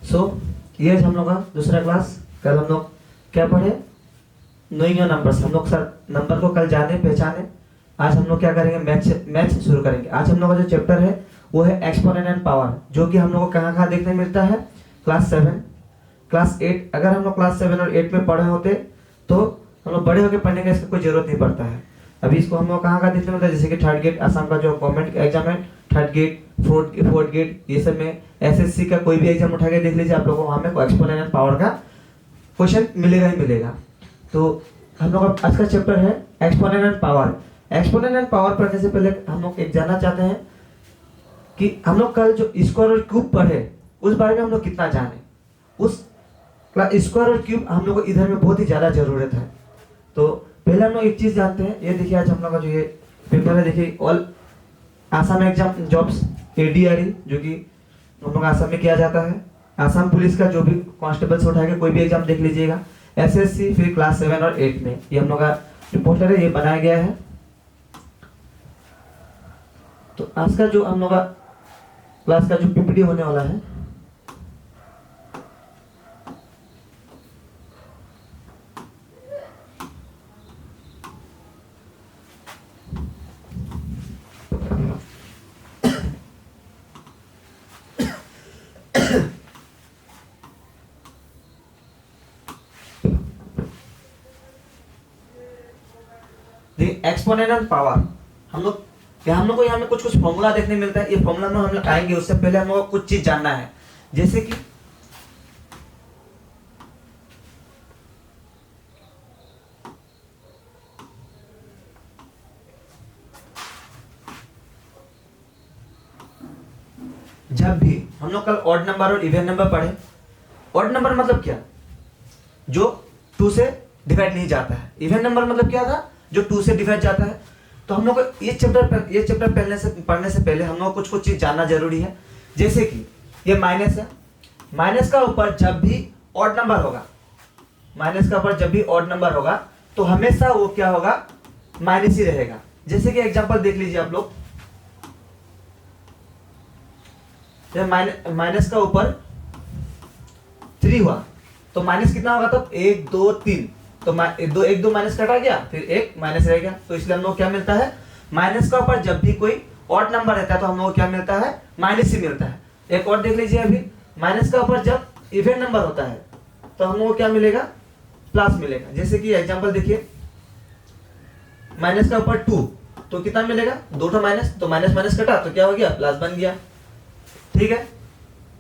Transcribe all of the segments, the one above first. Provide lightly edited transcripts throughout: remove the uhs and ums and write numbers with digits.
सो ये हम लोग का दूसरा क्लास। कल हम लोग क्या पढ़े? Knowing your numbers. हम लोग सर नंबर को कल जाने पहचाने। आज हम लोग क्या करेंगे? मैथ्स शुरू करेंगे। आज हम लोग का जो चैप्टर है वो है एक्सपोनेंट एंड पावर, जो कि हम लोग को कहाँ कहाँ देखने मिलता है? Class 7, class 8। अगर हम लोग क्लास 7 और 8 में पढ़े होते तो हम लोग बड़े होकर पढ़ने का इसका कोई जरूरत नहीं पड़ता है। अभी इसको हम लोग कहाँ कहाँ देखने मिलता है? जैसे कि थर्ड गेट आसाम का जो गवर्नमेंट एग्जाम है, थर्ड गेट, फोर्थ गेट, ये सब में एसएससी का कोई भी एग्जाम उठा के देख लीजिए, आप लोगों को वहाँ में एक्सपोनेंट एंड पावर का क्वेश्चन मिलेगा ही मिलेगा। तो हम लोग का आज का चैप्टर है exponent and power. Exponent and power पढ़ने से पहले हम लोग एक जानना चाहते हैं कि हम लोग कल जो स्क्वायर और क्यूब पढ़े उस बारे में हम लोग कितना जाने। उस स्क्वायर और क्यूब हम लोग को इधर में बहुत ही ज़्यादा ज़रूरत है। तो पहले हम लोग एक चीज़ जानते हैं। ये देखिए आज हम लोग का जो ये पेपर है, देखिए all Assam exam jobs ADRE, जो कि हम लोग आसाम में किया जाता है। आसाम पुलिस का जो भी कांस्टेबल से उठा के कोई भी एग्जाम देख लीजिएगा। SSC फिर क्लास 7 और 8 में ये हम लोग का जो पोस्टर है ये बनाया गया है। तो आज का जो हम लोग का क्लास का जो PPT होने वाला है, एक्सपोनेंट एंड पावर। हम लोग को यहाँ में कुछ कुछ फॉर्मूला देखने मिलता है। ये फॉर्मूला में हम लोग आएंगे, उससे पहले हम लोग को कुछ चीज जानना है। जैसे कि जब भी हम लोग कल ऑड नंबर और इवन नंबर पढ़े। ऑड नंबर मतलब क्या? जो 2 से डिवाइड नहीं जाता है। इवन नंबर मतलब क्या था? जो 2 से डिवाइड जाता है। तो हम लोग को ये चैप्टर पढ़ने से पहले हम लोग को कुछ चीज जानना जरूरी है। जैसे कि ये माइनस है, माइनस का ऊपर जब भी ऑड नंबर होगा, माइनस का ऊपर जब भी ऑड नंबर होगा तो हमेशा वो क्या होगा? माइनस ही रहेगा। जैसे कि एग्जांपल देख लीजिए आप लोग, माइनस का ऊपर 3 हुआ तो माइनस कितना होगा? तब 1 2 3, तो 1 2 माइनस कटा गया, फिर 1 माइनस रह गया। तो इसलिए हम लोग क्या मिलता है? माइनस का ऊपर जब भी कोई ऑड नंबर रहता है तो हम लोग को क्या मिलता है? माइनस ही मिलता है। एक और देख लीजिए, अभी माइनस का ऊपर जब इवन नंबर होता है तो हम लोग को क्या मिलेगा? प्लस मिलेगा। जैसे कि एग्जांपल देखिए, माइनस का ऊपर 2 तो कितना मिलेगा? 2 माइनस, तो माइनस माइनस कटा तो क्या हो गया? प्लस बन गया। ठीक है,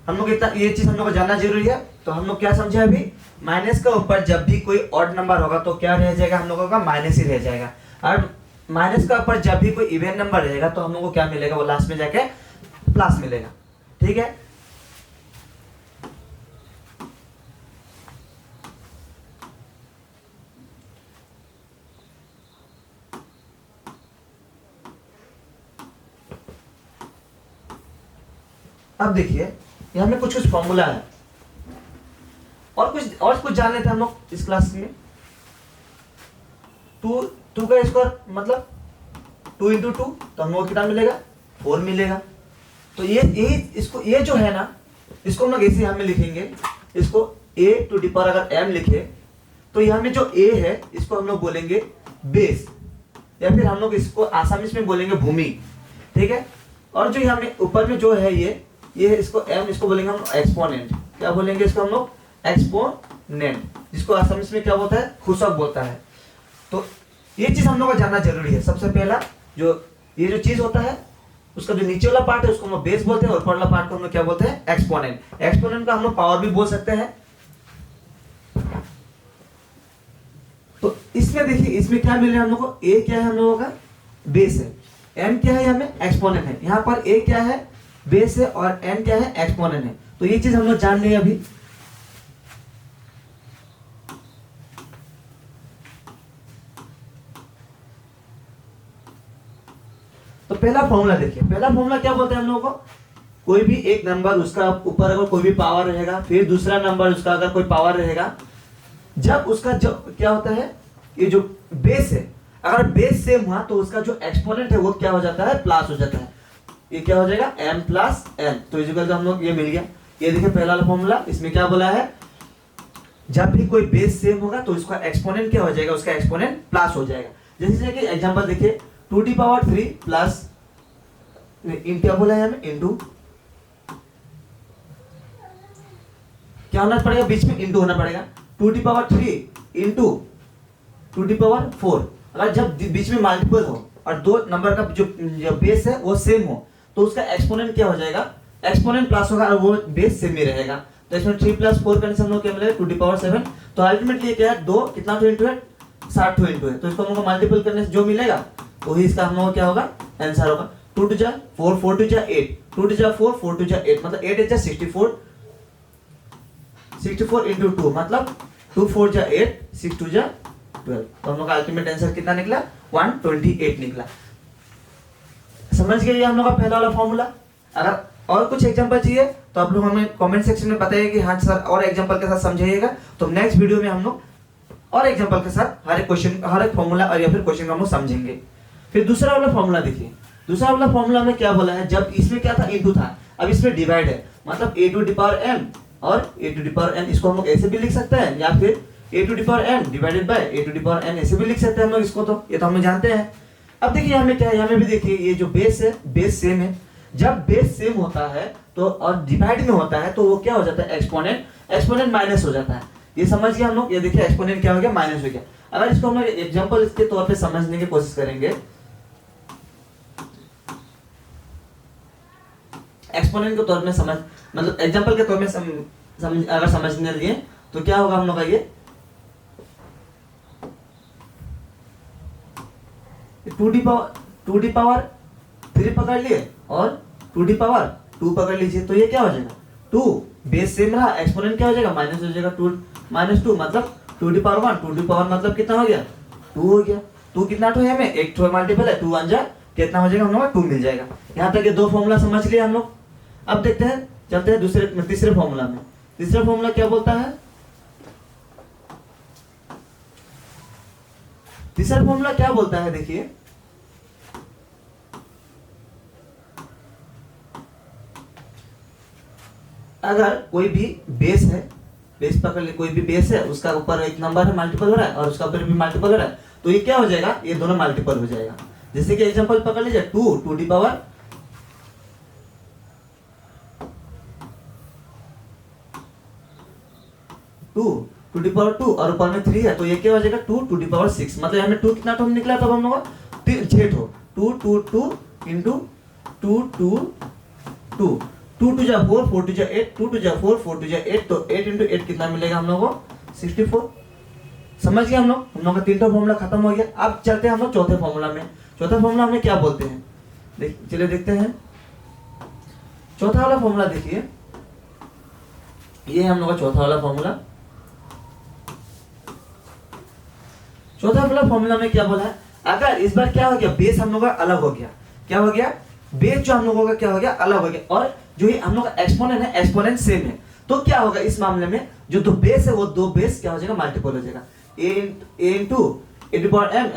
हम लोग इतना ये चीज हम लोग को जानना जरूरी है। तो हम लोग क्या समझे अभी? माइनस का ऊपर जब भी कोई ऑड नंबर होगा तो क्या रह जाएगा? हम लोगों का माइनस ही रह जाएगा। और माइनस का ऊपर जब भी कोई इवन नंबर रहेगा तो हम लोग को क्या मिलेगा? वो लास्ट में जाके प्लस मिलेगा। ठीक है, अब देखिए यहाँ में कुछ कुछ फॉर्मूला है और कुछ जान लेते हैं हम लोग इस क्लास में। 2 का स्क्वायर मतलब 2 इंटू 2, तो हम लोग कितना मिलेगा? 4 मिलेगा। तो ये जो है ना, इसको हम लोग ऐसे यहाँ में लिखेंगे। इसको a टू दी पावर अगर m लिखे तो यहाँ में जो a है इसको हम लोग बोलेंगे बेस, या फिर हम लोग इसको आसामीज में बोलेंगे भूमि। ठीक है, और जो यहाँ में ऊपर में जो है ये इसको m, इसको बोलेंगे हम एक्सपोनेंट। क्या बोलेंगे इसको हम लोग? एक्सपोनेंट, जिसको आसामीज में क्या बोलता है? खूसक बोलता है। तो ये चीज हम लोग को जानना जरूरी है। सबसे पहला जो ये जो चीज होता है उसका जो नीचे वाला पार्ट है उसको हम लोग बेस बोलते हैं, और ऊपर वाला पार्ट को हम लोग क्या बोलते हैं? एक्सपोनेंट। एक्सपोनेंट का हम लोग पावर भी बोल सकते हैं। तो इसमें देखिए, इसमें क्या मिल रहा है हम लोग को? a क्या है? हम लोगों का बेस है। m क्या है? यहाँ में एक्सपोनेंट है। यहाँ पर a क्या है? बेस है, और n क्या है? एक्सपोनेंट है। तो ये चीज हम लोग जान लेंगे अभी। तो पहला फॉर्मूला देखिए, पहला फॉर्मूला क्या बोलते हैं हम लोगों को? कोई भी एक नंबर उसका ऊपर अगर कोई भी पावर रहेगा, फिर दूसरा नंबर उसका अगर कोई पावर रहेगा, जब उसका जो क्या होता है? ये जो बेस है, अगर बेस सेम हुआ तो उसका जो एक्सपोनेंट है वो क्या हो जाता है? प्लस हो जाता है। ये क्या हो जाएगा? m plus n। तो इजिकल हम लोग ये मिल गया। ये देखिए पहला वाला फॉर्मूला, इसमें क्या बोला है, जब भी कोई बेस सेम होगा तो उसका एक्सपोनेंट क्या हो जाएगा, उसका एक्सपोनेंट प्लस हो जाएगा। जैसे कि एग्जांपल देखिए 2⁻³ प्लस क्या बोला है हमें, इनटू क्या होना पड़ेगा, बीच में इनटू होना पड़ेगा, 2⁻³ इंटू 2⁻4। अगर जब बीच में मल्टीपल हो और दो नंबर का जो बेस है वो सेम हो तो उसका एक्सपोनेंट क्या हो जाएगा, एक्सपोनेंट प्लस होगा और वो बेस सेम ही रहेगा। तो इसमें 3 + 4 करने से हम लोग क्या मिलेगा 2⁻7। तो अल्टीमेटली क्या है, 2 कितना टू इंटू है, 60 इंटू है। तो इसको हम लोग मल्टीपल करने से जो मिलेगा वही इसका हम लोग क्या होगा, आंसर होगा। 2 × 4 4 × 8 2 × 4 4 × 8 मतलब 8 × 64 64 इंटू 2 मतलब 2 4 × 8 6 2 × 12। तो हम लोग का अल्टीमेट आंसर कितना निकला, 128 निकला। समझ गए ये हम लोग का पहला वाला फॉर्मूला। अगर और कुछ एग्जांपल चाहिए तो आप लोग हमें कमेंट सेक्शन में बताइए कि हाँ सर और एग्जांपल के साथ समझाइएगा। तो नेक्स्ट वीडियो में हम लोग और एग्जांपल के साथ हर एक क्वेश्चन, हर एक फॉर्मूला और या फिर क्वेश्चन को हम लोग समझेंगे। फिर दूसरा वाला फॉर्मूला देखिए, दूसरा वाला फॉर्मूला में क्या बोला है, जब इसमें क्या था, इनटू था, अब इसमें डिवाइड है, मतलब a⁴m और a⁴n, इसको हम लोग ऐसे भी लिख सकते हैं या फिर a⁴n डिवाइडेड बाय a⁴n ऐसे भी लिख सकते हैं हम लोग इसको। तो ये तो हम जानते हैं। अब देखिए हमें क्या है, हमें भी देखिए ये जो बेस है, बेस सेम है। जब बेस सेम होता है तो और डिवाइड में होता है तो वो क्या हो जाता है, एक्सपोनेंट, एक्सपोनेंट माइनस हो जाता है। ये समझ गए हम लोग। ये देखिए एक्सपोनेंट क्या हो गया, माइनस हो गया। अगर इसको हम लोग एग्जांपल के तौर पे समझने की कोशिश करेंगे, एक्सपोनेंट के तौर में समझ, मतलब एग्जांपल के तौर में अगर समझने लिए तो क्या होगा हम लोग का, ये 2⁻3 पकड़ लिए और 2⁻2 पकड़ लीजिए। तो ये क्या हो जाएगा, 2 बेस सेम रहा, एक्सपोनेंट क्या हो जाएगा, माइनस हो जाएगा, 2 -2 मतलब 2⁻1 2 मतलब कितना हो गया, 2 हो गया। 2 कितना ठो है, हमें एक ठो मल्टीपल है, 2 1 जा कितना हो जाएगा हम लोग, 2 मिल जाएगा। यहाँ तक ये दो फॉर्मूला समझ लिए हम लोग। अब देखते हैं, चलते हैं तीसरे फॉर्मूला में। तीसरा फॉर्मूला क्या बोलता है, तीसरा फॉर्मूला क्या बोलता है, देखिए अगर कोई भी बेस है, बेस पकड़ ले, कोई भी बेस है, उसका ऊपर एक नंबर है मल्टीपल हो रहा है और उसका ऊपर भी मल्टीपल हो रहा है, तो ये क्या हो जाएगा, ये दोनों मल्टीपल हो जाएगा। जैसे कि एग्जांपल पकड़ लीजिए 2 2 और ऊपर में 3 है तो ये क्या हो जाएगा 2⁶। मतलब हमें 2 कितना टर्म निकला, तब हम लोग 6 ठो 2 2 2 इंटू 2 2 2 2 2 जा 4 4 2 जा 8 2 2 जा 4 4 2 जा 8 तो 8 इंटू 8 कितना मिलेगा हम लोग को, 64। समझ गए हम लोग का तीनों फॉर्मूला खत्म हो गया। अब चलते हैं हम लोग चौथे फॉर्मूला में। चौथा फॉर्मूला हमें क्या बोलते हैं, चलिए देखते हैं। चौथा वाला फॉर्मूला देखिए, ये हम लोग का चौथा वाला फॉर्मूला। चौथा वाला फॉर्मूला में क्या बोला है, अगर इस बार क्या हो गया, बेस हम लोग का अलग हो गया, क्या हो गया, बेस जो हम लोगों का क्या हो गया, अलग हो गया, और जो ये हम लोग का एक्सपोनेंट है, एक्सपोनेंट सेम है। तो क्या होगा इस मामले में, जो दो बेस है वो दो बेस क्या हो जाएगा, मल्टीपल हो जाएगा, a इंटू a⁴m।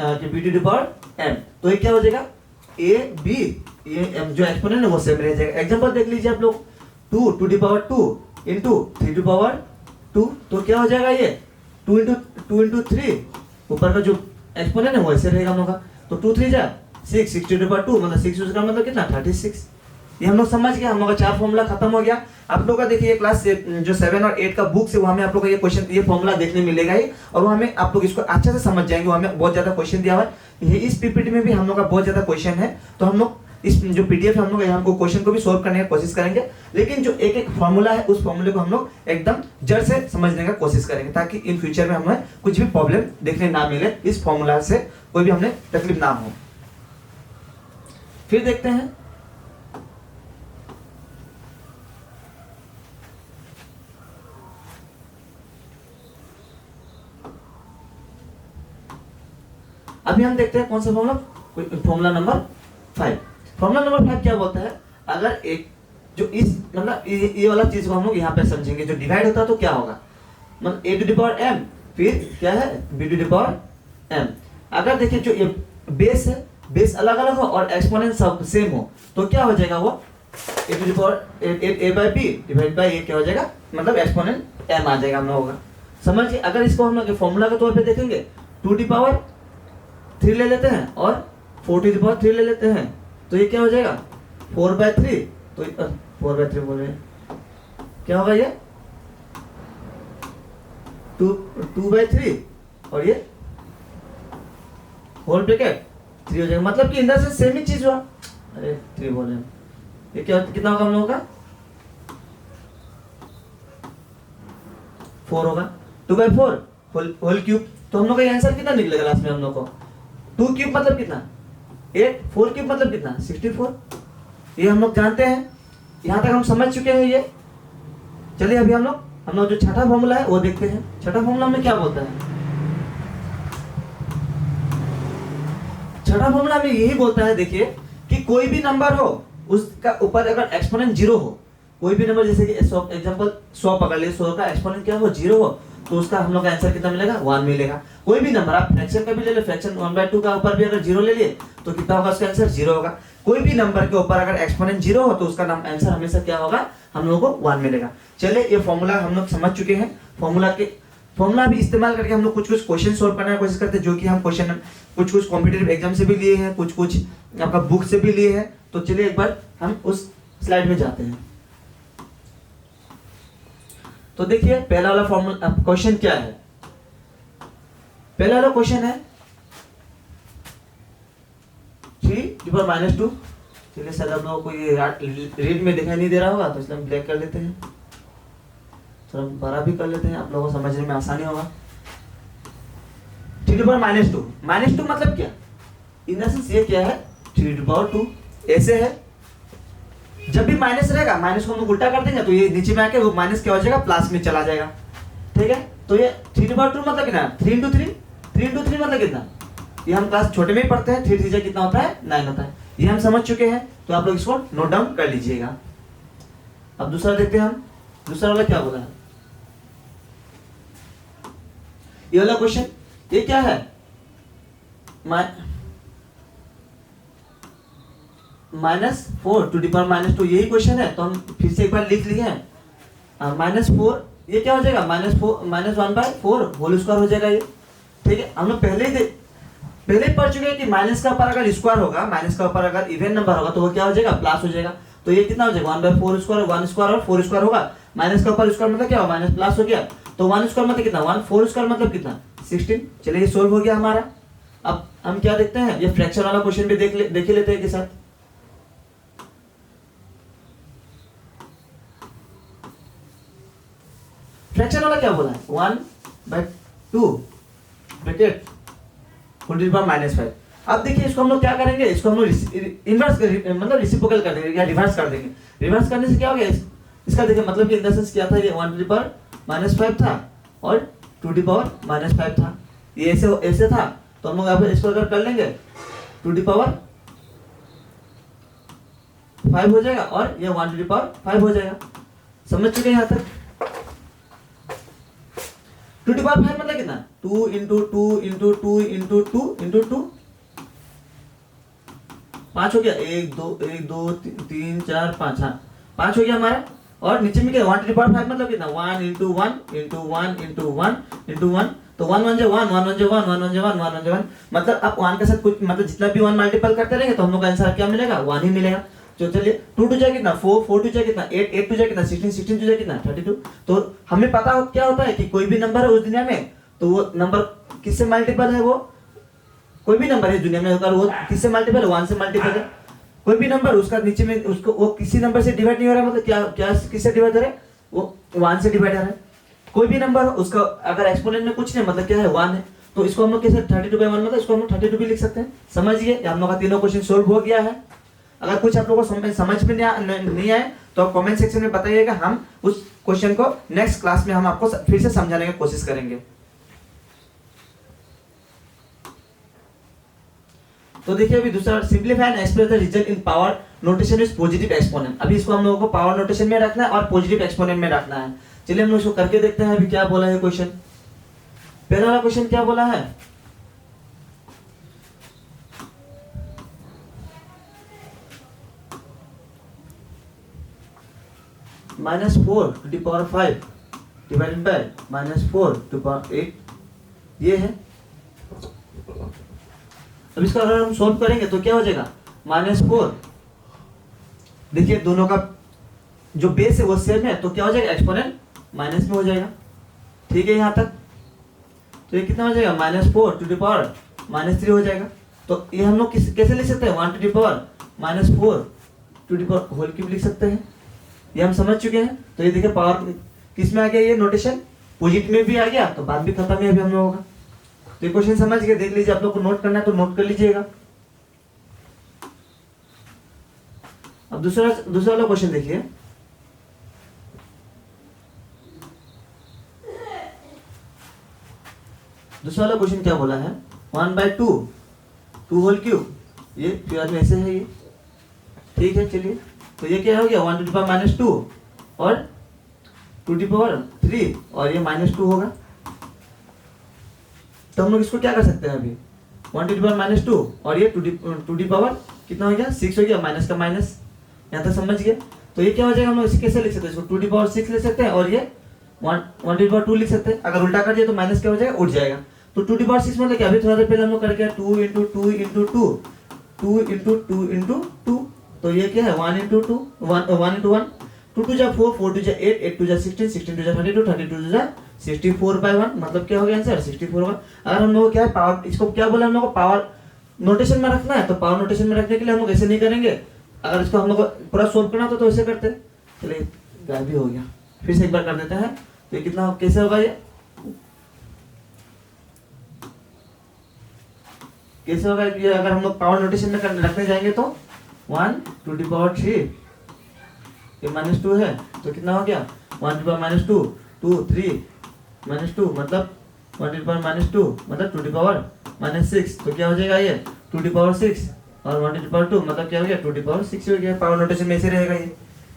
तो ये क्या हो जाएगा, a b, ये जो एक्सपोनेंट है वो सेम रह जाएगा। एग्जांपल देख लीजिए आप लोग, 2⁻2 इंटू 3⁻2 तो क्या हो जाएगा, ये 2 इंटू 3, ऊपर का जो एक्सपोनेंट है वो ऐसे रहेगा हम लोग का। तो 2 3 जा 6 6/2 मतलब 6 उसका मतलब कितना, 36। ये हम लोग समझ गए, हम लोग का 4 फॉर्मूला खत्म हो गया। आप लोग का देखिए क्लास जो 7 और 8 का बुक से वहां में आप लोग का ये क्वेश्चन, ये फॉर्मूला देखने मिलेगा ही, और वहां में आप लोग इसको अच्छे से समझ जाएंगे। वहां में बहुत ज्यादा क्वेश्चन दिया हुआ है, ये इस पीपीटी में भी हम लोग का बहुत ज्यादा क्वेश्चन है। तो हम लोग इस जो पीडीएफ है हम लोग यहाँ को क्वेश्चन को भी सोल्व करने की कोशिश करेंगे, लेकिन जो एक एक फॉर्मूला है उस फॉर्मूले को हम लोग एकदम जड़ से समझने का कोशिश करेंगे, ताकि इन फ्यूचर में हमें कुछ भी प्रॉब्लम देखने ना मिले, इस फॉर्मूला से कोई भी हमें तकलीफ ना हो। फिर देखते हैं, अभी हम देखते हैं कौन सा formula, formula number 5। Formula number 5 क्या बोलता है, अगर एक जो इस मतलब ये वाला चीज को हम लोग यहाँ पे समझेंगे, जो डिवाइड होता है तो क्या होगा, मतलब a⁴m फिर क्या है b⁴m। अगर देखिए जो ये बेस है, बेस अलग अलग हो और एक्सपोनेंट सब सेम हो तो क्या हो जाएगा, वो a to the power a by b divide by a क्या हो जाएगा, मतलब एक्सपोनेंट एम आ जाएगा हम लोगों का। समझिए, अगर इसको हम लोग फॉर्मूला के तौर पे देखेंगे, 2 टू पावर 3 ले लेते हैं और 4 टू पावर 3 ले लेते हैं, तो ये क्या हो जाएगा 4/3, तो 4/3 बोल रहे हैं, क्या होगा ये 2/3 और ये होल ब्रैकेट 3 हो जाएगा, मतलब कि अंदर से सेम ही चीज हुआ। अरे 3 बोल रहे हैं, ये क्या कितना होगा हम लोगों का 4 होगा, 2/4 होल क्यूब। तो हम लोग का आंसर कितना निकलेगा लास्ट में हम लोग को 2 क्यूब मतलब कितना 8, 4 क्यूब मतलब कितना 64। ये हम लोग जानते हैं, यहाँ तक हम समझ चुके हैं ये। चलिए अभी हम लोग जो छठा फॉर्मूला है वो देखते हैं। छठा फॉर्मूला में क्या बोलता है, छठा फॉर्मूला में यही बोलता है, देखिए कि कोई भी नंबर हो उसका ऊपर अगर एक्सपोनेंट 0 हो, कोई भी नंबर जैसे कि एग्जांपल 100 पकड़ लिए, 100 का एक्सपोनेंट क्या हो 0 हो, तो उसका हम लोग का आंसर कितना मिलेगा 1 मिलेगा। कोई भी नंबर आप फ्रैक्शन का भी ले लो, फ्रैक्शन 1/2 का ऊपर भी अगर 0 ले लिए तो कितना होगा उसका आंसर 0 होगा। कोई भी नंबर के ऊपर अगर एक्सपोनेंट 0 हो तो उसका नाम आंसर हमेशा क्या होगा हम लोगों को 1 मिलेगा। चलिए ये फॉर्मूला हम लोग समझ चुके हैं। फॉर्मूला भी इस्तेमाल करके हम लोग कुछ क्वेश्चन सोल्व करने की कोशिश करते हैं, जो कि हम क्वेश्चन कुछ कॉम्पिटिटिव एग्जाम से भी लिए हैं, कुछ आपका बुक से भी लिए हैं। तो चलिए एक बार हम उस स्लाइड में जाते हैं। तो देखिए पहला वाला फॉर्मूला क्वेश्चन क्या है, पहला वाला क्वेश्चन है 3⁻²। चलिए शायद आप लोगों को ये रीड में दिखाई नहीं दे रहा होगा, तो इसलिए हम ब्लैक कर लेते हैं, थोड़ा बड़ा भी कर लेते हैं, आप लोगों को समझने में आसानी होगा। 3⁻², -2 मतलब क्या, इन द सेंस ये क्या है 3/2 ऐसे है। जब भी माइनस रहेगा, माइनस को हम लोग उल्टा कर देंगे तो ये नीचे में आके वो माइनस क्या हो जाएगा प्लस में चला जाएगा, ठीक है। तो ये 3/2 मतलब कितना 3 मतलब कितना, ये हम क्लास छोटे में ही पढ़ते हैं, 3 3 कितना होता है 9 होता है, ये हम समझ चुके हैं। तो आप लोग इसको नोट डाउन कर लीजिएगा। अब दूसरा देखते हैं हम, दूसरा वाला क्या बोला है, ये वाला क्वेश्चन ये क्या है -4 टू द पावर -2, यही क्वेश्चन है। तो हम फिर से एक बार लिख लिए हैं, -4 ये क्या हो जाएगा -1/4 होल स्क्वायर हो जाएगा ये, ठीक है। हम लोग पहले ही पढ़ चुके हैं कि माइनस का ऊपर अगर स्क्वायर होगा, माइनस का ऊपर अगर इवन नंबर होगा तो वो क्या हो जाएगा प्लस हो जाएगा। तो ये कितना हो जाएगा 1/4 स्क्वायर, 1 स्क्वायर और 4 स्क्वायर होगा, माइनस का ऊपर स्क्वायर मतलब क्या होगा माइनस प्लस हो गया, तो 1 स्क्वायर मतलब कितना 1, 4 स्क्वायर मतलब कितना 16। चलिए ये सोल्व हो गया हमारा। अब हम क्या देखते हैं, ये फ्रैक्शन वाला क्वेश्चन भी देख ही लेते हैं के साथ। फ्रैक्शन वाला क्या बोला है 1/2 bracket whole to the power -5। अब देखिए इसको हम लोग क्या करेंगे, इसको हम लोग इनवर्स मतलब रेसिप्रोकल कर देंगे या रिवर्स कर देंगे। रिवर्स करने से क्या हो गया इसका देखिए मतलब कि इन द सेंस क्या था, ये 1 टू द पावर -5 था और 2 टू द पावर -5 था, ये ऐसे था। तो हम लोग यहाँ पे इसको अगर कर लेंगे 2 टू द पावर 5 हो जाएगा और ये 1 टू द पावर 5 हो जाएगा। समझ चुके हैं यहाँ तक। 2 टू पावर 5 मतलब कितना 2 इंटू 2 इंटू 2 इंटू 2 इंटू 2 5 हो गया, 1 2 3 4 5, हाँ 5 हो गया हमारा। और नीचे में क्या 1 टू पावर 5 मतलब कितना 1 इंटू 1 इंटू 1 इंटू 1 इंटू 1, तो 1 1 जो 1 1 1 जो 1 1 1 जो 1 1 1 जो 1, मतलब आप 1 के साथ कुछ मतलब जितना भी 1 मल्टीपल करते रहेंगे तो हम लोग का आंसर क्या मिलेगा 1 ही मिलेगा। तो चलिए 2 टू जाए कितना 4 4 टू जाए कितना 8 8 टू जाए कितना 16 16 टू जाए कितना 32। तो हमें पता हो क्या होता है कि कोई भी नंबर है उस दुनिया में तो वो नंबर किससे मल्टीपल है, वो कोई भी नंबर है दुनिया में अगर वो किससे मल्टीपल है 1 से मल्टीपल है। कोई भी नंबर उसका नीचे में उसको वो किसी नंबर से डिवाइड नहीं हो रहा है, मतलब क्या किससे डिवाइड हो रहा है वो 1 से डिवाइड हो रहा है। कोई भी नंबर उसका अगर एक्सपोनेंट में कुछ नहीं मतलब क्या है 1 है, तो इसको हम लोग कैसे 32/1 मतलब इसको हम लोग 32 भी लिख सकते हैं। समझिए हम लोग का तीनों क्वेश्चन सोल्व हो गया है। अगर कुछ आप लोगों को समझ में नहीं आए तो आप कमेंट सेक्शन में बताइएगा, हम उस क्वेश्चन को नेक्स्ट क्लास में हम आपको फिर से समझाने की कोशिश करेंगे। तो देखिए अभी दूसरा simplify and express the result in power notation is positive exponent. अभी इसको हम लोगों को पावर नोटेशन में रखना है और पॉजिटिव एक्सपोनेंट में रखना है। चलिए हम लोग इसको करके देखते हैं अभी क्या बोला है क्वेश्चन। पहला वाला क्वेश्चन क्या बोला है, -4⁵ डिवाइडेड बाय -4⁸ ये है। अब इसका अगर हम सॉल्व करेंगे तो क्या हो जाएगा, -4, देखिए दोनों का जो बेस है वो सेम है, तो क्या हो जाएगा, एक्सपोनेंट माइनस में हो जाएगा। ठीक है यहाँ तक। तो ये कितना हो जाएगा, -4⁻³ हो जाएगा। तो ये हम लोग कैसे लिख सकते हैं, 1⁻⁴ लिख सकते हैं। ये हम समझ चुके हैं। तो ये देखिए पावर किस में आ गया, ये नोटेशन पोजिट में भी आ गया, तो बात भी खत्म है अभी हम लोगों का। तो ये क्वेश्चन समझ गए, देख लीजिए, आप लोग को नोट करना है तो नोट कर लीजिएगा। अब दूसरा वाला क्वेश्चन देखिए। दूसरा वाला क्वेश्चन क्या बोला है, 1/2 ये फिर में ऐसे है ये। ठीक है, चलिए, तो ये क्या हो गया, 1⁻² और 2⁻³ और ये -2 होगा। तो हम लोग इसको क्या कर सकते हैं अभी, 1⁻² और ये 2 कितना हो गया, 6 हो गया, माइनस का माइनस। यहाँ तक समझ गए। तो ये क्या हो जाएगा, हम लोग इसे कैसे लिख सकते हैं, इसको 2⁻6 लिख सकते हैं और ये 1/2 लिख सकते हैं। अगर उल्टा कर दिए तो माइनस क्या हो जाएगा, उठ जाएगा। तो 2⁻6 मतलब क्या, अभी थोड़ा देर पहले हम लोग करके 2 × 2 × 2 2 × 2 × 2, तो ये क्या है, 1 × 2 1 × 1 2 2 जा 4 4 2 जा 8 8 2 जा 16 16 2 जा 32 32 जा 64/1, मतलब क्या हो गया आंसर, 64 होगा। अगर हम लोग क्या है पावर, इसको क्या बोला हम लोग को, पावर नोटेशन में रखना है। तो पावर नोटेशन में रखने के लिए हम लोग ऐसे नहीं करेंगे। अगर इसको हम लोग पूरा सोल्व करना तो ऐसे करते। चलिए, गायब भी हो गया, फिर से एक बार कर देते हैं। तो ये कितना कैसे होगा, ये कैसे होगा, ये अगर हम लोग पावर नोटेशन में रखने जाएंगे तो 1⁻³ ये -2 है, तो कितना हो गया, 1⁻², 2 3 -2 मतलब 1⁻² मतलब 2⁻6, तो क्या हो जाएगा ये 2⁻6 और 1⁻2 मतलब क्या हो गया, 2⁻6 हो गया। पावर नोटेशन में ऐसे रहेगा ये।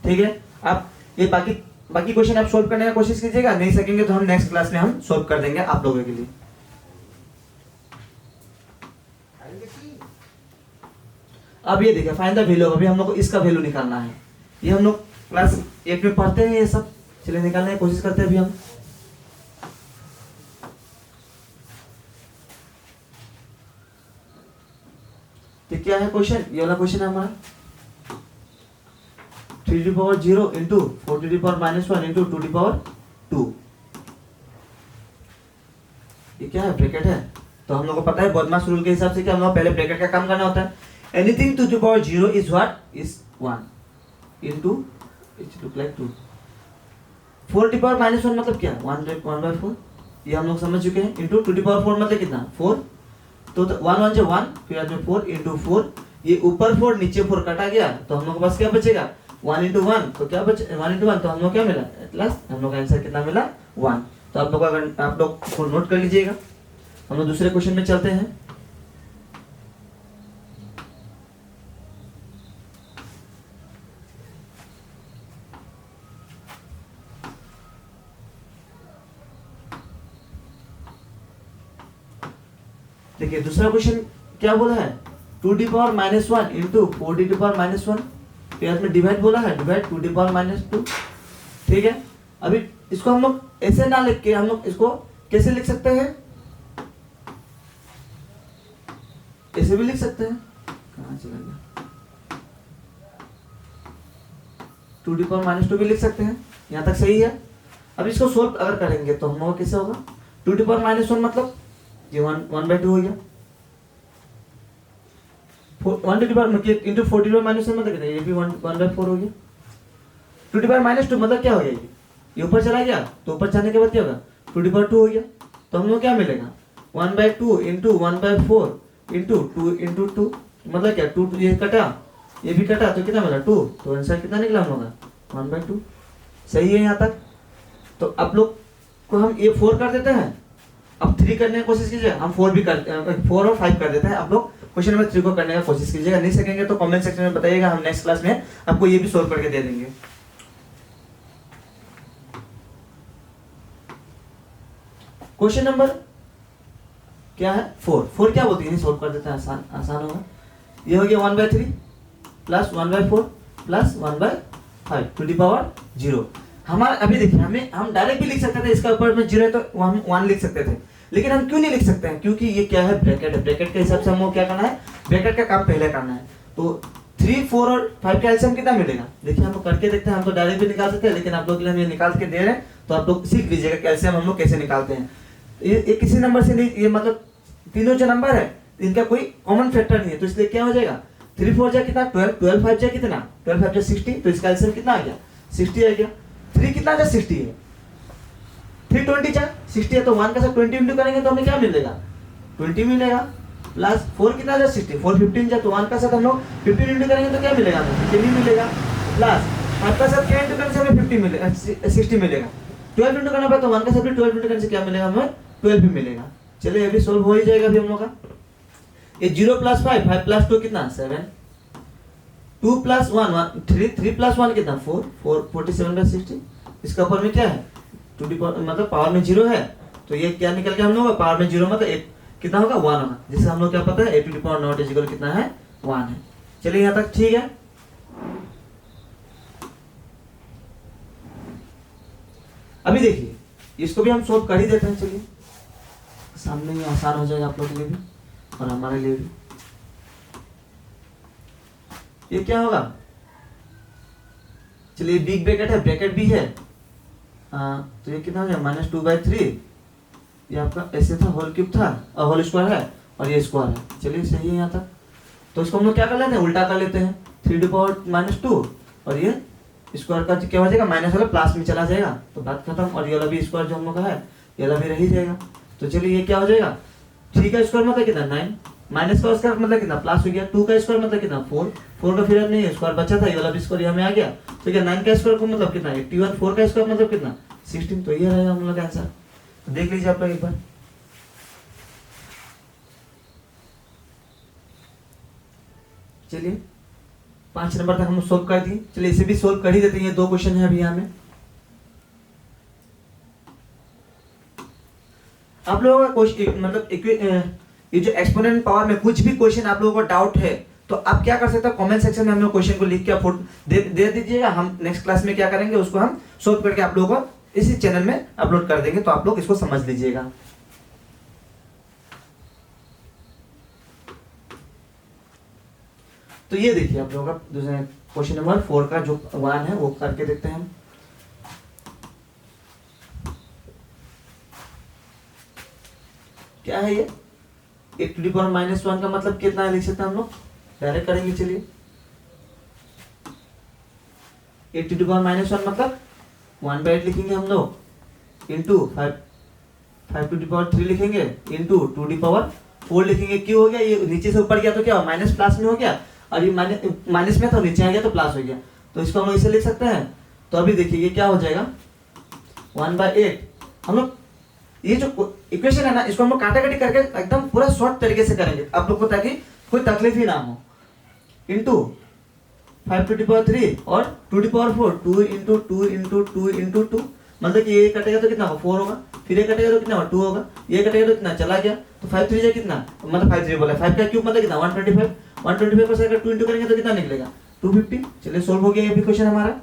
ठीक है, आप ये बाकी क्वेश्चन आप सोल्व करने का कोशिश कीजिएगा, नहीं सकेंगे तो हम नेक्स्ट क्लास में हम सोल्व कर देंगे आप लोगों के लिए। अब ये देखिए फाइंड द वैल्यू, अभी हम लोग को इसका वैल्यू निकालना है। ये हम लोग क्लास 8 में पढ़ते हैं ये सब। चलिए निकालने की कोशिश करते हैं अभी हम। तो क्या है क्वेश्चन, ये वाला क्वेश्चन है हमारा 3⁻0 × 4⁻1 × 2⁻2। ये क्या है, ब्रैकेट है। तो हम लोग को पता है बदमाश रूल के हिसाब से कि हम लोग पहले ब्रैकेट का काम करना होता है। Anything to the power 0 is what, is 1 into it look like 2। 4⁻1 मतलब क्या, 1/4, ये हम लोग समझ चुके हैं। इंटू 2⁻4 मतलब कितना, 4। तो 1 1 1, फिर बाद में 4 × 4, ये ऊपर 4 नीचे 4 काटा गया, तो हम लोग के पास क्या बचेगा, 1 × 1, तो क्या बचे 1 × 1, तो हम लोग क्या मिला, लास्ट हम लोग का आंसर कितना मिला, 1। तो आप लोग अगर आप लोग को नोट कर लीजिएगा। हम लोग दूसरे क्वेश्चन में चलते हैं। देखिए दूसरा क्वेश्चन क्या बोला है, 2⁻1 × 4⁻1, फिर में डिवाइड बोला है, डिवाइड 2⁻2। ठीक है, अभी इसको हम लोग ऐसे ना लिख के हम लोग इसको कैसे लिख सकते हैं, ऐसे भी लिख सकते हैं। कहां चला गया, 2⁻2 भी लिख सकते हैं, यहां तक सही है। अब इसको सोल्व अगर करेंगे तो हम लोग कैसे होगा, 2⁻1 मतलब ये 1/2 हो गया, 1 into 4⁻1 मतलब कितना, ये भी 1/4 हो गया। 2⁻2 मतलब क्या हो गया, ये ऊपर चला गया, तो ऊपर जाने के बाद क्या होगा, 2/2 हो गया। तो हम लोग क्या मिलेगा, 1/2 into 1/4 into 2 into 2 मतलब क्या, 2 ये कटा, ये भी कटा, तो कितना मिला, 2। तो आंसर कितना निकला हम लोग का, 1/2। सही है यहाँ तक। तो आप लोग को हम ये 4 कर देते हैं। अब 3 करने की कोशिश कीजिए, हम 4 भी कर 4 और 5 कर देते हैं। आप लोग क्वेश्चन नंबर 3 को करने का कोशिश कीजिएगा, नहीं सकेंगे तो कमेंट सेक्शन में बताइएगा, हम नेक्स्ट क्लास में आपको ये भी सोल्व करके दे देंगे। क्वेश्चन नंबर क्या है, 4 क्या बोलती है, सोल्व कर देते हैं, आसान होगा। ये हो गया 1/3 plus 1/4 plus 1/2 5 to the power 0। हमारा अभी देखिए हम डायरेक्ट भी लिख सकते थे, इसका ऊपर में 0 है तो हम 1 लिख सकते थे, लेकिन हम क्यों नहीं लिख सकते हैं? क्योंकि ये क्या है, ब्रैकेट है। ब्रैकेट के हिसाब से हमको क्या करना है, ब्रैकेट का काम पहले करना है। तो 3, 4 और 5 का एलसीएम कितना मिलेगा? देखिए हम करके देखते हैं, हम तो डायरेक्ट भी निकाल सकते हैं, लेकिन आप लोग के लिए हम ये निकाल के दे रहे हैं, तो आप लोग सीख लीजिएगा कि एलसीएम हम लोग कैसे निकालते हैं। ये किसी नंबर से नहीं, ये मतलब तीनों जो नंबर है इनका कोई कॉमन फैक्टर नहीं है, तो इसलिए क्या हो जाएगा, 3 4 जा कितना 12, 12 5 जा कितना 12 5 जा 60, तो इसका एलसीएम कितना आ गया 60 आ गया। 3 कितना जा 60 है, 3 20 जा 60 है, तो 1 का साथ 20 इंटू करेंगे तो हमें क्या मिलेगा 20 मिलेगा। प्लस 4 कितना जा 60, 4 15 जा, तो 1 का साथ हम लोग 15 इंटू करेंगे तो क्या मिलेगा हमें 15 मिलेगा। प्लस 5 का साथ क्या इंटू करने से हमें 50 मिलेगा 60 मिलेगा। 12 इंटू करना पड़ेगा तो 1 का साथ भी 12 इंटू करने से क्या मिलेगा हमें 12 भी मिलेगा। चलिए ये भी सोल्व हो ही जाएगा अभी हम लोग का। ये 0 प्लस 5, 5 प्लस 2 कितना 7, 2 प्लस 1 3, 3 प्लस 1 कितना 4, 4 47/60। इसका ऊपर में क्या है टू दी पावर, मतलब पावर में 0 है, तो ये क्या निकल के हम लोग पावर में 0 मतलब 8 कितना होगा 1 होगा, जिससे हम लोग क्या पता है 8 to the power nought is equal कितना है 1 है। चलिए यहाँ तक ठीक है। अभी देखिए इसको भी हम सोल्व कर ही देते हैं। चलिए सामने ही आसान हो जाएगा आप लोगों के लिए भी और हमारे लिए भी। ये क्या होगा, चलिए बिग ब्रैकेट है, ब्रैकेट भी है, तो ये कितना हो जाएगा -2/3, ये आपका ऐसे था, होल क्यूब था और होल स्क्वायर है और ये स्क्वायर है। चलिए सही है यहाँ तक। तो इसको हम लोग क्या कर लेते हैं, उल्टा कर लेते हैं, 3 टू पावर -2 और ये स्क्वायर का क्या हो जाएगा माइनस वाला प्लस में चला जाएगा, तो बात खत्म। और ये वाला भी स्क्वायर जो हम लोग का है ये वाला भी रह ही जाएगा। तो चलिए ये क्या हो जाएगा, 3 का स्क्वायर मतलब कितना 9, माइनस का स्क्वायर मतलब कितना प्लस हो गया, 2 का स्क्वायर मतलब कितना 4, 4 का फिर नहीं है स्क्वायर बचा था, ये वाला भी स्क्वायर हमें आ गया। तो क्या 9 का स्क्वायर को मतलब कितना 81, 4 का स्क्वायर मतलब कितना 16। तो ये रहेगा हम लोग का आंसर। तो देख लीजिए आप लोग एक बार। चलिए 5 नंबर तक हम सोल्व कर दिए। चलिए इसे भी सोल्व कर ही देते हैं, ये 2 क्वेश्चन है अभी यहाँ में। आप लोगों का क्वेश्चन मतलब ये जो एक्सपोनेंट पावर में कुछ भी क्वेश्चन आप लोगों को डाउट है तो आप क्या कर सकते हो, कमेंट सेक्शन में हम लोग क्वेश्चन को लिख के आप दे दीजिएगा। हम नेक्स्ट क्लास में क्या करेंगे उसको हम सोल्व करके आप लोगों को इसी चैनल में अपलोड कर देंगे, तो आप लोग इसको समझ लीजिएगा। तो ये देखिए आप लोगों का क्वेश्चन नंबर 4 का जो 1 है वो करके देखते हैं हम। क्या है ये 8 टू दी पावर -1 का मतलब कितना है लिख सकते हैं हम लोग, डायरेक्ट करेंगे। चलिए 8 टू दी पावर -1 मतलब 1/8 लिखेंगे हम लोग, इंटू 5 टू दी पावर 3 लिखेंगे, इंटू 2 टू दी पावर 4 लिखेंगे। क्यों हो गया, ये नीचे से ऊपर गया तो क्या हुआ माइनस प्लस में हो गया, और ये माइनस में था नीचे आ गया तो प्लस हो गया, तो इसको हम लोग इसे लिख सकते हैं। तो अभी देखिए ये क्या हो जाएगा 1/8। हम लोग ये जो इक्वेशन है ना इसको हम लोग काटाकाटी करके एकदम पूरा शॉर्ट तरीके से करेंगे आप लोग को, ताकि कोई तकलीफ ही ना हो। इंटू 5 टू दी पावर 3 और 2 the power 4, 2 into 2 into 2 into 2, मतलब कि ये कटेगा तो कितना होगा 4 होगा, फिर ये कटेगा तो कितना होगा 2 होगा, ये कटेगा तो कितना चला गया, तो 5 3 कितना, मतलब 5 3 बोला 5 का क्यूब मतलब कितना 125, 125 पर से अगर 2 इंटू करेंगे तो कितना निकलेगा 250। चलिए सोल्व हो गया ये भी क्वेश्चन हमारा।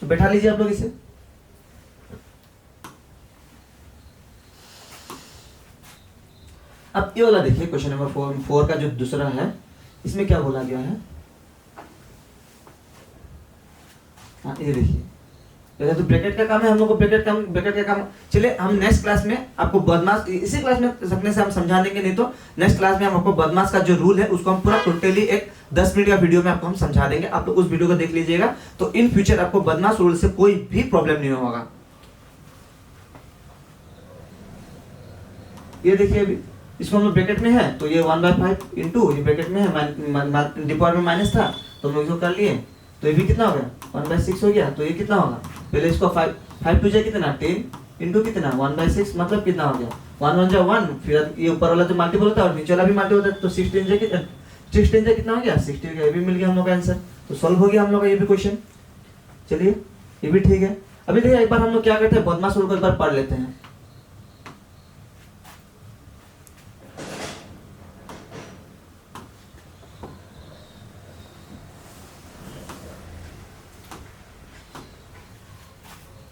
तो बैठा लीजिए आप लोग इसे। अब ये वाला देखिए क्वेश्चन नंबर 4 का जो दूसरा है, इसमें क्या बोला गया है, हाँ ये देखिए पहले तो ब्रैकेट का काम है, हम लोग को ब्रैकेट का काम। चलिए हम नेक्स्ट क्लास में आपको बदमाश, इसी क्लास में सकने से हम समझा देंगे, नहीं तो नेक्स्ट क्लास में हम आपको बदमाश का जो रूल है उसको हम पूरा टोटली एक 10 मिनट का वीडियो में आपको हम समझा देंगे। आप लोग उस वीडियो को देख लीजिएगा, तो इन फ्यूचर आपको बदमाश रूल से कोई भी प्रॉब्लम नहीं होगा। ये देखिए अभी इसको हम लोग ब्रैकेट में है, तो ये 1/5 इंटू ये ब्रैकेट में है, डिपार्ट में माइनस था तो हम लोग इसको कर लिए, तो ये भी कितना हो गया 1/6 हो गया। तो ये कितना होगा, पहले इसको 5 टू जा कितना 10 इंटू कितना 1/6 मतलब कितना हो गया 1 1 जा 1, फिर ये ऊपर वाला जो मल्टीपल होता है और नीचे वाला भी मल्टीपल होता है, तो 16 जा कितना हो गया 60 हो गया। ये भी मिल गया हम लोग का आंसर, तो सॉल्व हो गया हम लोग का ये भी क्वेश्चन। चलिए ये भी ठीक है। अभी देखिए एक बार हम लोग क्या करते हैं, बदमाश रूल को एक बार पढ़ लेते हैं।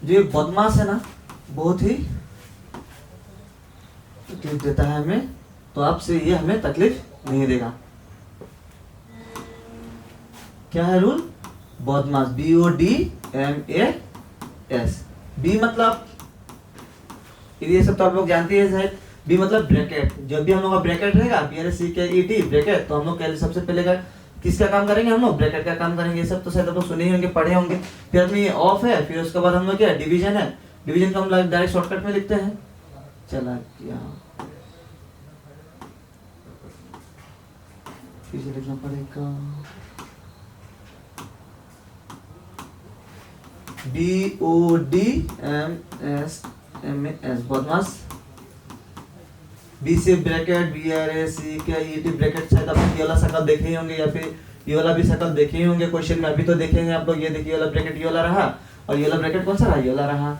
जो ये बदमाश है ना बहुत ही तकलीफ देता है हमें, तो आपसे ये हमें तकलीफ नहीं देगा। क्या है रूल? बदमाश, BODMAS। बी मतलब ये सब तो आप लोग जानते हैं शायद। बी मतलब ब्रैकेट। जब भी हम लोग का ब्रैकेट रहेगा BRACKET ब्रैकेट, तो हम लोग सबसे पहले किसका काम करेंगे? हम लोग ब्रैकेट का काम करेंगे। ये सब तो शायद आप लोग सुने ही होंगे, पढ़े होंगे। फिर आदमी ये ऑफ है, फिर उसके बाद हम लोग क्या डिवीजन है, डिवीजन को हम लोग डायरेक्ट शॉर्टकट में लिखते हैं। चला क्या फिर से लिखना पड़ेगा BODMAS बदमाश। बी से ब्रैकेट BRACKET ब्रैकेट, शायद आप ये वाला शक्ल देखे ही होंगे, या फिर ये वाला भी शक्ल देखे ही होंगे क्वेश्चन में। अभी तो देखेंगे आप लोग। ये देखिए वाला ब्रैकेट ये वाला रहा, और ये वाला ब्रैकेट कौन सा रहा? ये वाला रहा।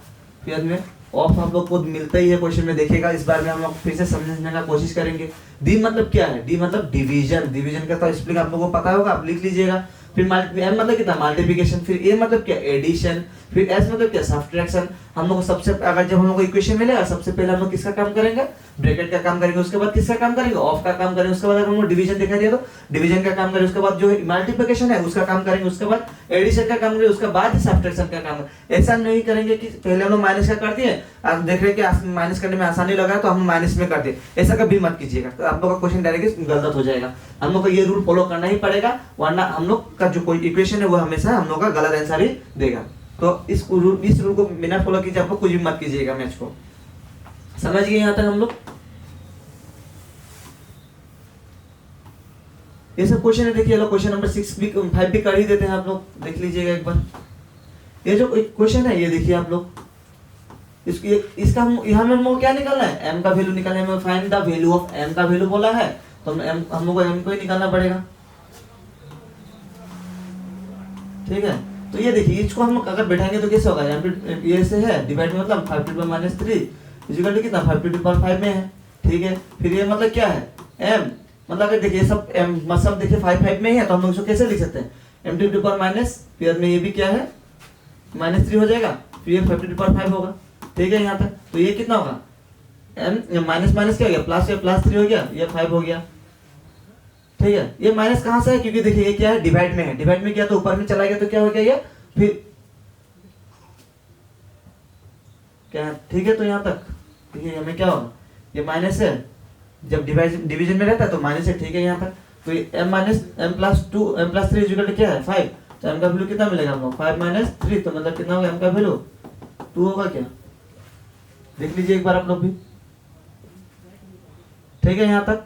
फिर में ऑफ आप लोग को मिलता ही है क्वेश्चन में, देखिएगा। इस बार में हम लोग फिर से समझने का कोशिश करेंगे। डी मतलब क्या है? डी मतलब डिवीजन। डिवीजन का तो स्पेलिंग आप लोगों को पता होगा, आप लिख लीजिएगा। फिर एम मतलब कितना? मल्टीप्लिकेशन। फिर ए मतलब क्या? एडिशन। फिर एस मतलब क्या? सब्ट्रैक्शन। हम लोग को सबसे अगर जब हम लोग को इक्वेशन मिलेगा, सबसे पहले हम लोग किसका काम करेंगे? ब्रैकेट का काम करेंगे। उसके बाद किसका काम करेंगे? ऑफ का काम करेंगे। उसके बाद अगर हम लोग डिवीजन दिखा दिया तो डिवीजन का काम करेंगे। उसके बाद जो मल्टीप्लिकेशन है उसका काम करेंगे। उसके बाद एडिशन का काम करेंगे। उसके बाद सब्ट्रैक्शन का काम करेंगे। ऐसा नहीं करेंगे कि पहले हम लोग माइनस का कर दिए, आप देख रहे हैं कि माइनस करने में आसानी लगा तो हम माइनस में कर दिए। ऐसा कभी मत कीजिएगा, तो आप लोग का क्वेश्चन डायरेक्ट गलत हो जाएगा। हम लोग को ये रूल फॉलो करना ही पड़ेगा, वरना हम लोग का जो कोई इक्वेशन है वो हमेशा हम लोग का गलत आंसर ही देगा। तो इस रूल को बिना फॉलो कीजिए, आप लोग कुछ भी मत कीजिएगा मैच को। समझ गए यहाँ तक हम लोग? ये सब क्वेश्चन है। देखिए क्वेश्चन नंबर 6 भी 5 भी कर ही देते हैं, आप लोग देख लीजिएगा एक बार। ये जो क्वेश्चन है ये देखिए आप लोग, इसका हम यहाँ में हमको क्या निकालना है? m का वैल्यू निकालना है। Find the value of m का वैल्यू बोला है, तो हम लोग को m को ही निकालना पड़ेगा। ठीक है, तो ये देखिए इसको हम अगर बैठाएंगे तो कैसे होगा? यहाँ पे ये से है डिवाइड में, मतलब 5 to the minus 3 equal to कितना? 5 to the power 5 में है। ठीक है, फिर ये मतलब क्या है? m मतलब अगर देखिए सब m सब देखिए 5 में ही है, तो हम लोग इसको कैसे लिख सकते हैं? m to the power minus, फिर में ये भी क्या है? -3 हो जाएगा, फिर ये 5 to the power 5 होगा। ठीक है यहाँ तक, तो ये कितना होगा? m माइनस माइनस क्या हो गया? प्लस, प्लस 3 हो गया, ये 5 हो गया। ठीक है, ये माइनस कहां से है? क्योंकि देखिए ये क्या है? डिवाइड में है। डिवाइड में किया तो ऊपर में चला गया, तो क्या हो गया ये? फिर क्या? ठीक है, तो यहाँ तक देखिए हमें क्या होगा? ये माइनस है, जब डिवीजन में रहता है तो माइनस है। ठीक है यहाँ तक, तो ये m minus m plus 3 equal to क्या है? 5। तो m का वैल्यू कितना मिलेगा हम लोग? 5 माइनस 3, तो मतलब कितना होगा? m का वैल्यू 2 होगा क्या? देख लीजिए एक बार आप लोग भी। ठीक है यहाँ तक,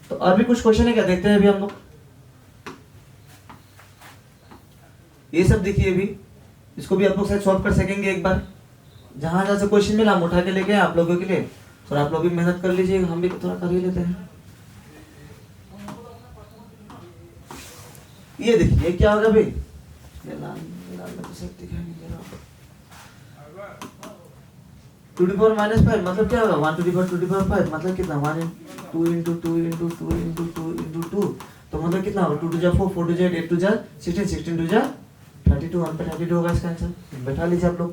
तो और भी कुछ क्वेश्चन है क्या? देखते हैं अभी हम लोग। ये सब देखिए अभी, इसको भी आप लोग शायद सॉल्व कर सकेंगे एक बार। जहां जहां से क्वेश्चन मिला हम उठा के लेके आप लोगों के लिए, थोड़ा आप लोग भी मेहनत कर लीजिएगा, हम भी थोड़ा कर ही लेते हैं। ये देखिए क्या होगा भाई? टू दी पावर -5 मतलब क्या होगा? 1 to the power 2 to the power 5 मतलब कितना? 1 2 into 2 into 2 into 2 into 2, तो मतलब कितना होगा? 2 to the 4 4 to the 8 to the 16 16 to the 32, 1 पे 32 होगा इसका आंसर। बैठा लीजिए आप लोग।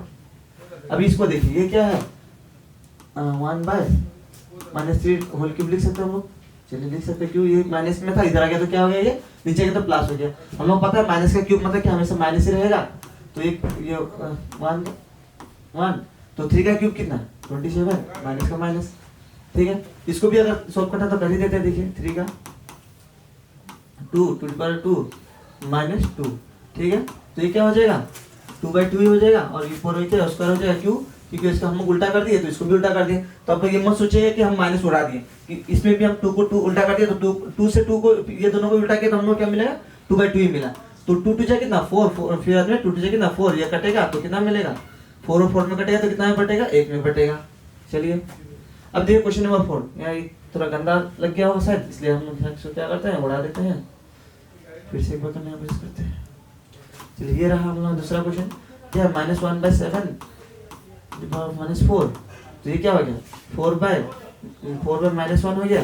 अभी इसको देखिए, ये क्या है? 1 by -3 होल क्यूब लिख सकते हैं हम लोग। चलिए लिख सकते हैं, क्यों? ये माइनस में था, इधर आ गया तो क्या हो गया? ये नीचे गया तो प्लस हो गया। हम लोग पता है माइनस का क्यूब मतलब क्या? हमेशा माइनस ही रहेगा। तो ये 1 तो 3 का क्यूब कितना? 27, माइनस का माइनस। ठीक है, इसको भी अगर सॉल्व करना तो कर ही देते हैं। देखिए 3 का 2 to the power 2 -2। ठीक है, तो ये क्या हो जाएगा? 2/2 ही हो जाएगा, और ये 4 क्या स्क्वायर हो जाएगा। क्यों? क्योंकि इसका हम लोग उल्टा कर दिए, तो इसको भी उल्टा कर दिए। तो आप लोग ये मत सोचिएगा कि हम माइनस उड़ा दिए, कि इसमें भी हम 2 को 2 उल्टा कर दिए, तो 2 से 2 को ये दोनों को उल्टा किया तो हम लोग क्या मिलेगा? 2/2 ही मिला। तो 2 to कितना? 4 फिर आदमी 2 to कितना? 4, ये कटेगा तो कितना मिलेगा? 4 और 4 में कटेगा तो कितना में बटेगा? 1 में बटेगा। चलिए अब देखिए क्वेश्चन नंबर 4। यहाँ थोड़ा गंदा लग गया होगा शायद, इसलिए हम लोग क्या करते हैं? उड़ा देते हैं। फिर से एक बार करने का कोशिश करते हैं। चलिए ये रहा हम लोग दूसरा क्वेश्चन। क्या है? -1/7 -4, तो ये क्या हो गया? 4 by -1 हो गया,